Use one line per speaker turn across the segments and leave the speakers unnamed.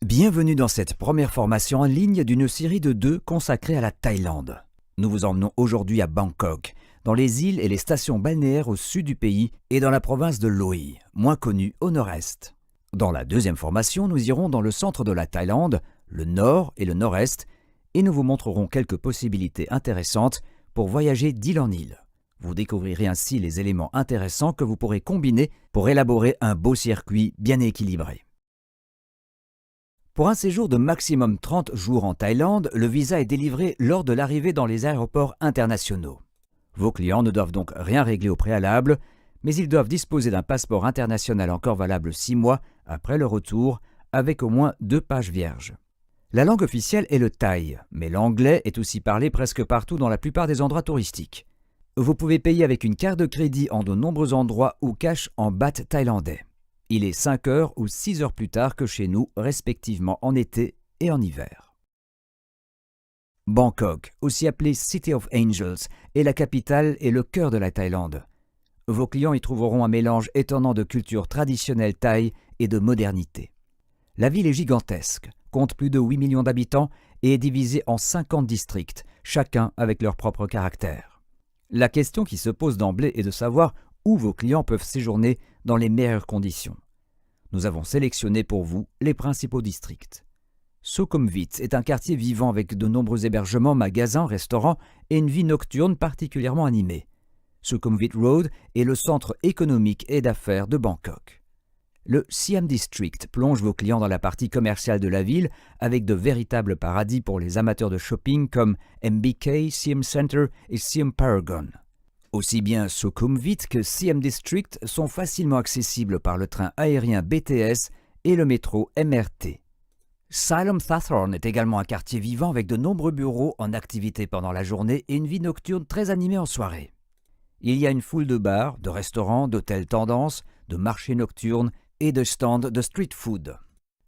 Bienvenue dans cette première formation en ligne d'une série de 2 consacrée à la Thaïlande. Nous vous emmenons aujourd'hui à Bangkok, dans les îles et les stations balnéaires au sud du pays et dans la province de Loei, moins connue au nord-est. Dans la deuxième formation, nous irons dans le centre de la Thaïlande, le nord et le nord-est, et nous vous montrerons quelques possibilités intéressantes pour voyager d'île en île. Vous découvrirez ainsi les éléments intéressants que vous pourrez combiner pour élaborer un beau circuit bien équilibré. Pour un séjour de maximum 30 jours en Thaïlande, le visa est délivré lors de l'arrivée dans les aéroports internationaux. Vos clients ne doivent donc rien régler au préalable, mais ils doivent disposer d'un passeport international encore valable 6 mois après le retour, avec au moins 2 pages vierges. La langue officielle est le thaï, mais l'anglais est aussi parlé presque partout dans la plupart des endroits touristiques. Vous pouvez payer avec une carte de crédit en de nombreux endroits ou cash en baht thaïlandais. Il est 5 heures ou 6 heures plus tard que chez nous, respectivement en été et en hiver. Bangkok, aussi appelée City of Angels, est la capitale et le cœur de la Thaïlande. Vos clients y trouveront un mélange étonnant de culture traditionnelle thaï et de modernité. La ville est gigantesque, compte plus de 8 millions d'habitants et est divisée en 50 districts, chacun avec leur propre caractère. La question qui se pose d'emblée est de savoir où vos clients peuvent séjourner dans les meilleures conditions. Nous avons sélectionné pour vous les principaux districts. Sukhumvit est un quartier vivant avec de nombreux hébergements, magasins, restaurants et une vie nocturne particulièrement animée. Sukhumvit Road est le centre économique et d'affaires de Bangkok. Le Siam District plonge vos clients dans la partie commerciale de la ville avec de véritables paradis pour les amateurs de shopping comme MBK, Siam Center et Siam Paragon. Aussi bien Sukhumvit que Siam District sont facilement accessibles par le train aérien BTS et le métro MRT. Siloam Thathorn est également un quartier vivant avec de nombreux bureaux en activité pendant la journée et une vie nocturne très animée en soirée. Il y a une foule de bars, de restaurants, d'hôtels tendance, de marchés nocturnes et de stands de street food.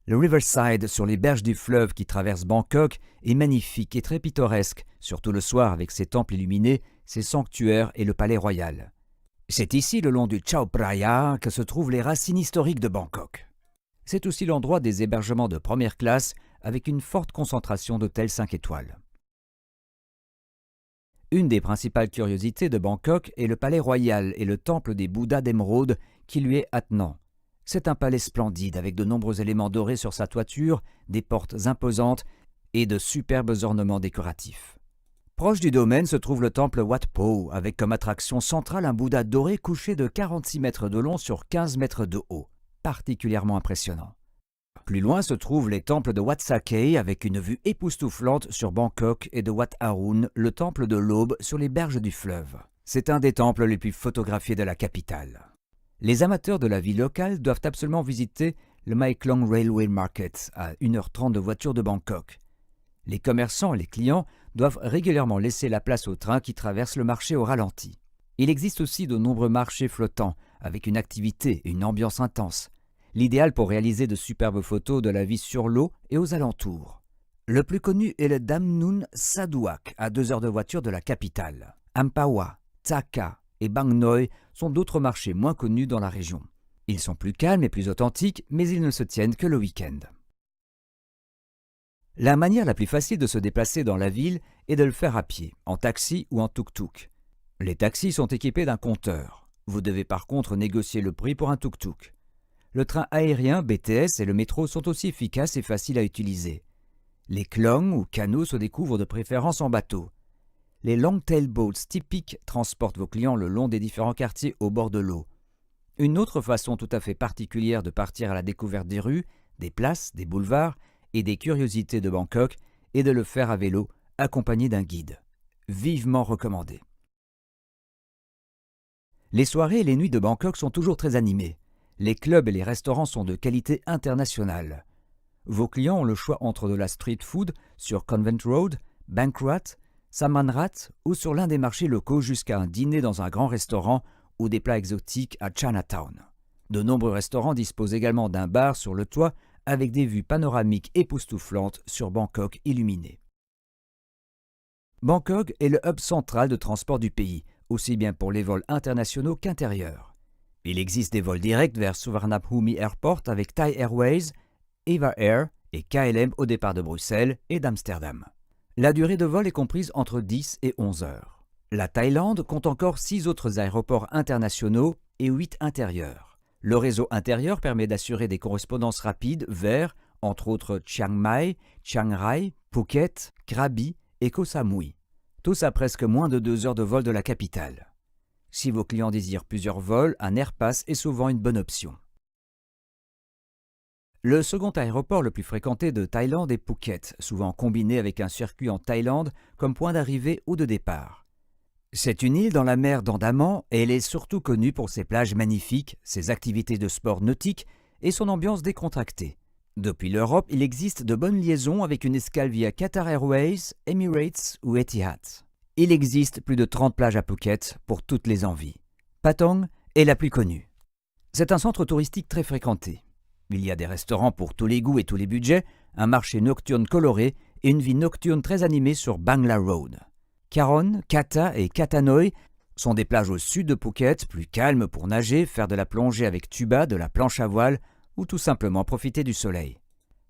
Le Riverside sur les berges du fleuve qui traverse Bangkok est magnifique et très pittoresque, surtout le soir avec ses temples illuminés, ses sanctuaires et le palais royal. C'est ici, le long du Chao Phraya, que se trouvent les racines historiques de Bangkok. C'est aussi l'endroit des hébergements de première classe avec une forte concentration d'hôtels 5 étoiles. Une des principales curiosités de Bangkok est le palais royal et le temple des Bouddhas d'émeraude qui lui est attenant. C'est un palais splendide avec de nombreux éléments dorés sur sa toiture, des portes imposantes et de superbes ornements décoratifs. Proche du domaine se trouve le temple Wat Po, avec comme attraction centrale un Bouddha doré couché de 46 mètres de long sur 15 mètres de haut, particulièrement impressionnant. Plus loin se trouvent les temples de Wat Sakhei avec une vue époustouflante sur Bangkok et de Wat Arun, le temple de l'aube sur les berges du fleuve. C'est un des temples les plus photographiés de la capitale. Les amateurs de la vie locale doivent absolument visiter le Mae Klong Railway Market à 1h30 de voiture de Bangkok. Les commerçants et les clients doivent régulièrement laisser la place aux trains qui traversent le marché au ralenti. Il existe aussi de nombreux marchés flottants avec une activité et une ambiance intense, l'idéal pour réaliser de superbes photos de la vie sur l'eau et aux alentours. Le plus connu est le Damnoen Saduak à 2 heures de voiture de la capitale. Ampawa, Taka et Bang Noi sont d'autres marchés moins connus dans la région. Ils sont plus calmes et plus authentiques, mais ils ne se tiennent que le week-end. La manière la plus facile de se déplacer dans la ville est de le faire à pied, en taxi ou en tuk-tuk. Les taxis sont équipés d'un compteur. Vous devez par contre négocier le prix pour un tuk-tuk. Le train aérien, BTS et le métro sont aussi efficaces et faciles à utiliser. Les klong ou canots se découvrent de préférence en bateau. Les long-tail boats typiques transportent vos clients le long des différents quartiers au bord de l'eau. Une autre façon tout à fait particulière de partir à la découverte des rues, des places, des boulevards et des curiosités de Bangkok est de le faire à vélo, accompagné d'un guide. Vivement recommandé. Les soirées et les nuits de Bangkok sont toujours très animées. Les clubs et les restaurants sont de qualité internationale. Vos clients ont le choix entre de la street food sur Convent Road, Bankrat, Samanrat ou sur l'un des marchés locaux jusqu'à un dîner dans un grand restaurant ou des plats exotiques à Chinatown. De nombreux restaurants disposent également d'un bar sur le toit avec des vues panoramiques époustouflantes sur Bangkok illuminée. Bangkok est le hub central de transport du pays, aussi bien pour les vols internationaux qu'intérieurs. Il existe des vols directs vers Suvarnabhumi Airport avec Thai Airways, Eva Air et KLM au départ de Bruxelles et d'Amsterdam. La durée de vol est comprise entre 10 et 11 heures. La Thaïlande compte encore 6 autres aéroports internationaux et 8 intérieurs. Le réseau intérieur permet d'assurer des correspondances rapides vers, entre autres, Chiang Mai, Chiang Rai, Phuket, Krabi et Koh Samui, tous à presque moins de 2 heures de vol de la capitale. Si vos clients désirent plusieurs vols, un Airpass est souvent une bonne option. Le second aéroport le plus fréquenté de Thaïlande est Phuket, souvent combiné avec un circuit en Thaïlande comme point d'arrivée ou de départ. C'est une île dans la mer d'Andaman et elle est surtout connue pour ses plages magnifiques, ses activités de sport nautique et son ambiance décontractée. Depuis l'Europe, il existe de bonnes liaisons avec une escale via Qatar Airways, Emirates ou Etihad. Il existe plus de 30 plages à Phuket pour toutes les envies. Patong est la plus connue. C'est un centre touristique très fréquenté. Il y a des restaurants pour tous les goûts et tous les budgets, un marché nocturne coloré et une vie nocturne très animée sur Bangla Road. Karon, Kata et Katanoi sont des plages au sud de Phuket, plus calmes pour nager, faire de la plongée avec tuba, de la planche à voile ou tout simplement profiter du soleil.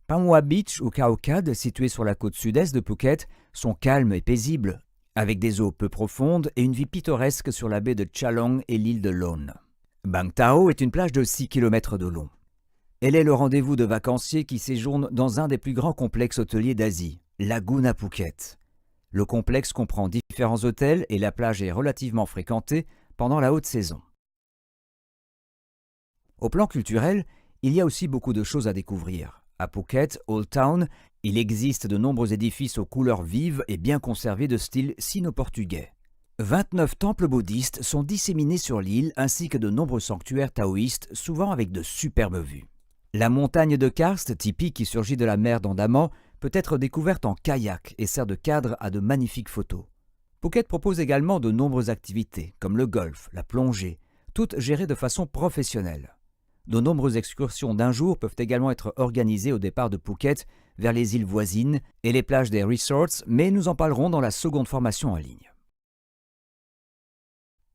Pamwa Beach ou Khao Kad, situés sur la côte sud-est de Phuket, sont calmes et paisibles, avec des eaux peu profondes et une vie pittoresque sur la baie de Chalong et l'île de Lone. Bang Tao est une plage de 6 km de long. Elle est le rendez-vous de vacanciers qui séjournent dans un des plus grands complexes hôteliers d'Asie, Laguna Phuket. Le complexe comprend différents hôtels et la plage est relativement fréquentée pendant la haute saison. Au plan culturel, il y a aussi beaucoup de choses à découvrir. À Phuket, Old Town, il existe de nombreux édifices aux couleurs vives et bien conservés de style sino-portugais. 29 temples bouddhistes sont disséminés sur l'île ainsi que de nombreux sanctuaires taoïstes, souvent avec de superbes vues. La montagne de karst, typique qui surgit de la mer d'Andaman, peut être découverte en kayak et sert de cadre à de magnifiques photos. Phuket propose également de nombreuses activités, comme le golf, la plongée, toutes gérées de façon professionnelle. De nombreuses excursions d'un jour peuvent également être organisées au départ de Phuket vers les îles voisines et les plages des resorts, mais nous en parlerons dans la seconde formation en ligne.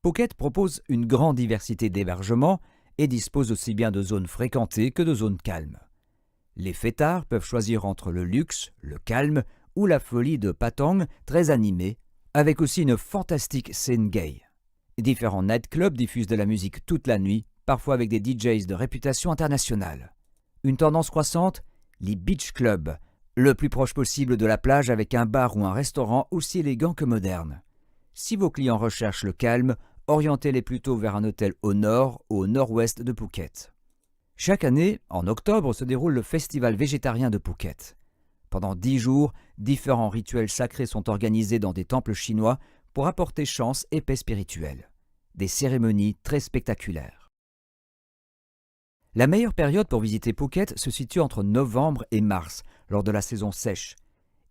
Phuket propose une grande diversité d'hébergements et dispose aussi bien de zones fréquentées que de zones calmes. Les fêtards peuvent choisir entre le luxe, le calme ou la folie de Patong, très animée, avec aussi une fantastique scène gay. Différents nightclubs diffusent de la musique toute la nuit, parfois avec des DJs de réputation internationale. Une tendance croissante, les beach clubs, le plus proche possible de la plage avec un bar ou un restaurant aussi élégant que moderne. Si vos clients recherchent le calme, orientez-les plutôt vers un hôtel au nord ou au nord-ouest de Phuket. Chaque année, en octobre, se déroule le festival végétarien de Phuket. Pendant 10 jours, différents rituels sacrés sont organisés dans des temples chinois pour apporter chance et paix spirituelle. Des cérémonies très spectaculaires. La meilleure période pour visiter Phuket se situe entre novembre et mars, lors de la saison sèche.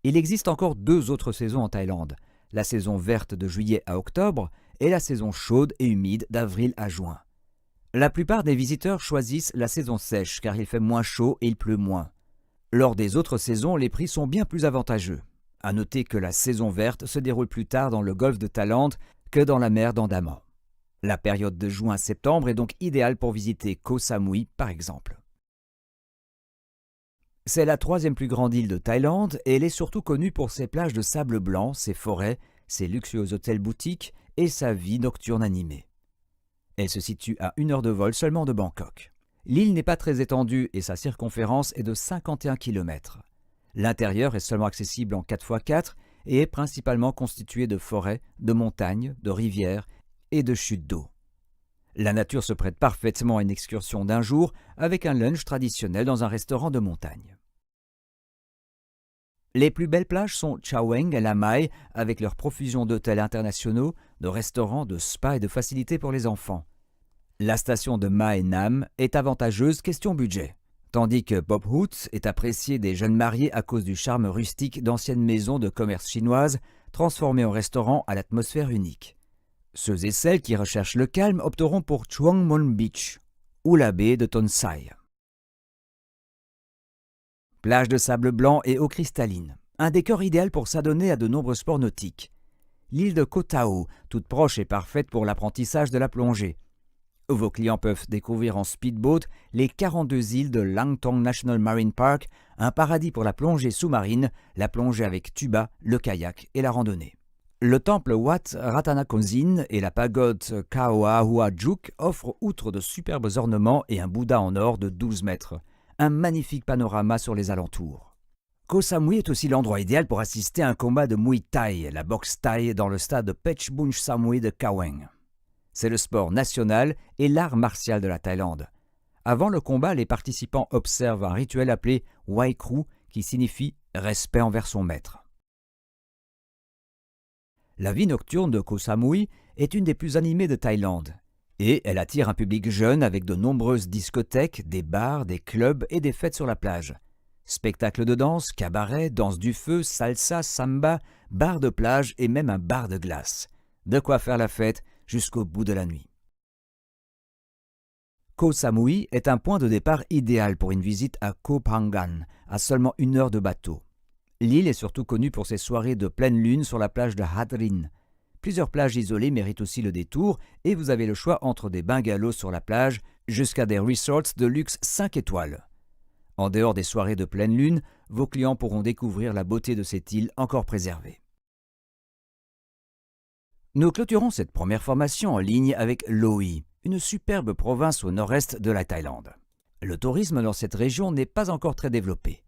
Il existe encore 2 autres saisons en Thaïlande, la saison verte de juillet à octobre et la saison chaude et humide d'avril à juin. La plupart des visiteurs choisissent la saison sèche car il fait moins chaud et il pleut moins. Lors des autres saisons, les prix sont bien plus avantageux. À noter que la saison verte se déroule plus tard dans le golfe de Thaïlande que dans la mer d'Andaman. La période de juin à septembre est donc idéale pour visiter Koh Samui par exemple. C'est la 3e plus grande île de Thaïlande et elle est surtout connue pour ses plages de sable blanc, ses forêts, ses luxueux hôtels boutiques et sa vie nocturne animée. Elle se situe à 1 heure de vol seulement de Bangkok. L'île n'est pas très étendue et sa circonférence est de 51 km. L'intérieur est seulement accessible en 4x4 et est principalement constitué de forêts, de montagnes, de rivières et de chutes d'eau. La nature se prête parfaitement à une excursion d'un jour avec un lunch traditionnel dans un restaurant de montagne. Les plus belles plages sont Chaweng et Lamai avec leur profusion d'hôtels internationaux, de restaurants, de spas et de facilités pour les enfants. La station de Mae Nam est avantageuse question budget, tandis que Pop Hut est apprécié des jeunes mariés à cause du charme rustique d'anciennes maisons de commerce chinoises transformées en restaurants à l'atmosphère unique. Ceux et celles qui recherchent le calme opteront pour Chuang Mon Beach ou la baie de Tonsai. Plage de sable blanc et eau cristalline, un décor idéal pour s'adonner à de nombreux sports nautiques. L'île de Koh Tao, toute proche et parfaite pour l'apprentissage de la plongée. Vos clients peuvent découvrir en speedboat les 42 îles de Langtong National Marine Park, un paradis pour la plongée sous-marine, la plongée avec tuba, le kayak et la randonnée. Le temple Wat Ratanakonsin et la pagode Kaoahuajuk offrent, outre de superbes ornements et un Bouddha en or de 12 mètres, un magnifique panorama sur les alentours. Koh Samui est aussi l'endroit idéal pour assister à un combat de Muay Thai, la boxe thaï, dans le stade Pechbunch Samui de Kaweng. C'est le sport national et l'art martial de la Thaïlande. Avant le combat, les participants observent un rituel appelé Wai Kru, qui signifie « respect envers son maître ». La vie nocturne de Koh Samui est une des plus animées de Thaïlande, et elle attire un public jeune avec de nombreuses discothèques, des bars, des clubs et des fêtes sur la plage. Spectacles de danse, cabaret, danse du feu, salsa, samba, bar de plage et même un bar de glace. De quoi faire la fête jusqu'au bout de la nuit. Koh Samui est un point de départ idéal pour une visite à Koh Phangan, à seulement 1 heure de bateau. L'île est surtout connue pour ses soirées de pleine lune sur la plage de Hatrin. Plusieurs plages isolées méritent aussi le détour et vous avez le choix entre des bungalows sur la plage jusqu'à des resorts de luxe 5 étoiles. En dehors des soirées de pleine lune, vos clients pourront découvrir la beauté de cette île encore préservée. Nous clôturons cette première formation en ligne avec Loei, une superbe province au nord-est de la Thaïlande. Le tourisme dans cette région n'est pas encore très développé.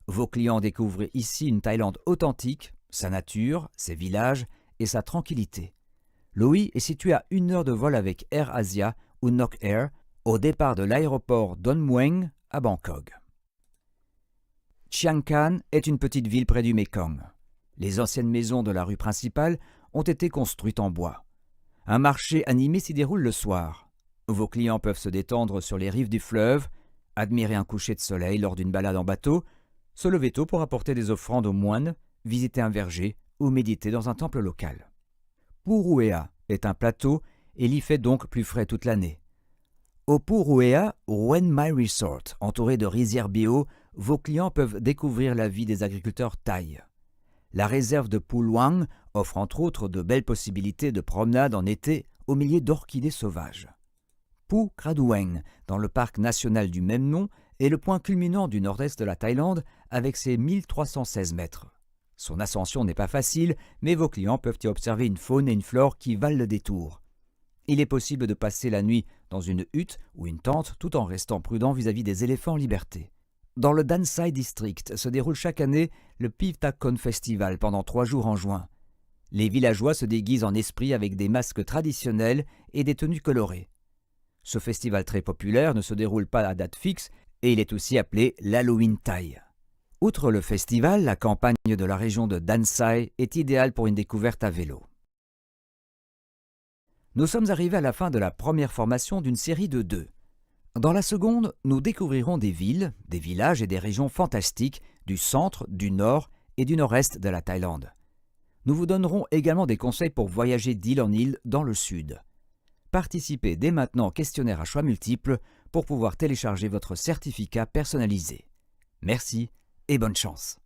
Vos clients découvrent ici une Thaïlande authentique, sa nature, ses villages et sa tranquillité. Loei est situé à 1 heure de vol avec Air Asia ou Nok Air, au départ de l'aéroport Don Mueang à Bangkok. Chiang Khan est une petite ville près du Mekong. Les anciennes maisons de la rue principale ont été construites en bois. Un marché animé s'y déroule le soir. Vos clients peuvent se détendre sur les rives du fleuve, admirer un coucher de soleil lors d'une balade en bateau, se lever tôt pour apporter des offrandes aux moines, visiter un verger ou méditer dans un temple local. Puruea est un plateau et l'y fait donc plus frais toute l'année. Au Puruea Wen My Resort, entouré de rizières bio, vos clients peuvent découvrir la vie des agriculteurs thaïs. La réserve de Phu Luang offre entre autres de belles possibilités de promenade en été au milieu d'orchidées sauvages. Phu Kradueng, dans le parc national du même nom, est le point culminant du nord-est de la Thaïlande avec ses 1316 mètres. Son ascension n'est pas facile, mais vos clients peuvent y observer une faune et une flore qui valent le détour. Il est possible de passer la nuit dans une hutte ou une tente tout en restant prudent vis-à-vis des éléphants en liberté. Dans le Dan Sai District se déroule chaque année le Pivtakon Festival pendant 3 jours en juin. Les villageois se déguisent en esprits avec des masques traditionnels et des tenues colorées. Ce festival très populaire ne se déroule pas à date fixe et il est aussi appelé l'Halloween Thaï. Outre le festival, la campagne de la région de Dan Sai est idéale pour une découverte à vélo. Nous sommes arrivés à la fin de la première formation d'une série de 2. Dans la seconde, nous découvrirons des villes, des villages et des régions fantastiques du centre, du nord et du nord-est de la Thaïlande. Nous vous donnerons également des conseils pour voyager d'île en île dans le sud. Participez dès maintenant au questionnaire à choix multiples pour pouvoir télécharger votre certificat personnalisé. Merci et bonne chance.